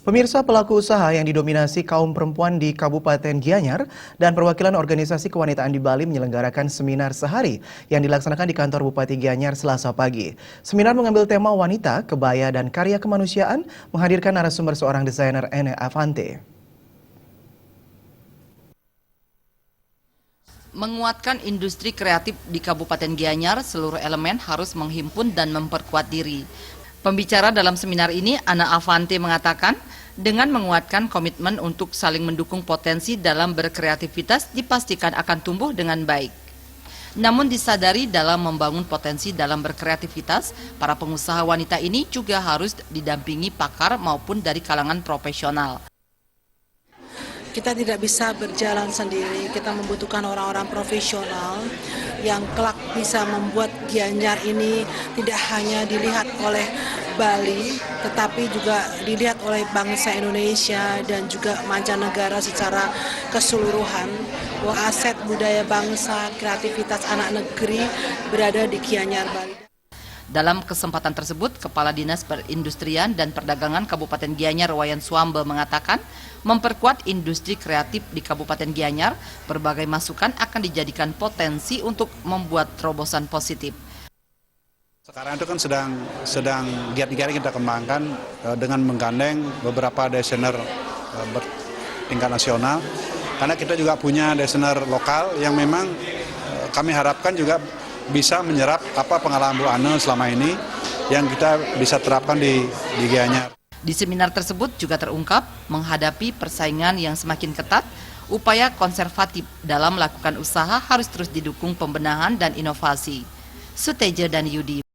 Pemirsa, pelaku usaha yang didominasi kaum perempuan di Kabupaten Gianyar dan perwakilan organisasi kewanitaan di Bali menyelenggarakan seminar sehari yang dilaksanakan di kantor Bupati Gianyar Selasa pagi. Seminar mengambil tema wanita, kebaya, dan karya kemanusiaan, menghadirkan narasumber seorang desainer Ene Avante. Menguatkan industri kreatif di Kabupaten Gianyar, seluruh elemen harus menghimpun dan memperkuat diri. Pembicara dalam seminar ini, Ana Avante mengatakan, dengan menguatkan komitmen untuk saling mendukung potensi dalam berkreativitas dipastikan akan tumbuh dengan baik. Namun disadari dalam membangun potensi dalam berkreativitas, para pengusaha wanita ini juga harus didampingi pakar maupun dari kalangan profesional. Kita tidak bisa berjalan sendiri, kita membutuhkan orang-orang profesional yang kelak bisa membuat Gianyar ini tidak hanya dilihat oleh Bali, tetapi juga dilihat oleh bangsa Indonesia dan juga mancanegara secara keseluruhan. Bahwa aset budaya bangsa, kreativitas anak negeri berada di Gianyar, Bali. Dalam kesempatan tersebut, Kepala Dinas Perindustrian dan Perdagangan Kabupaten Gianyar Wayan Swambe mengatakan, memperkuat industri kreatif di Kabupaten Gianyar, berbagai masukan akan dijadikan potensi untuk membuat terobosan positif. Sekarang itu kan sedang giat-giat kita kembangkan dengan menggandeng beberapa desainer bertingkat nasional, karena kita juga punya desainer lokal yang memang kami harapkan juga bisa menyerap pengalaman Bu Ane selama ini yang kita bisa terapkan di Gianyar. Di seminar tersebut juga terungkap menghadapi persaingan yang semakin ketat, upaya konservatif dalam melakukan usaha harus terus didukung pembenahan dan inovasi. Suteja dan Yudi.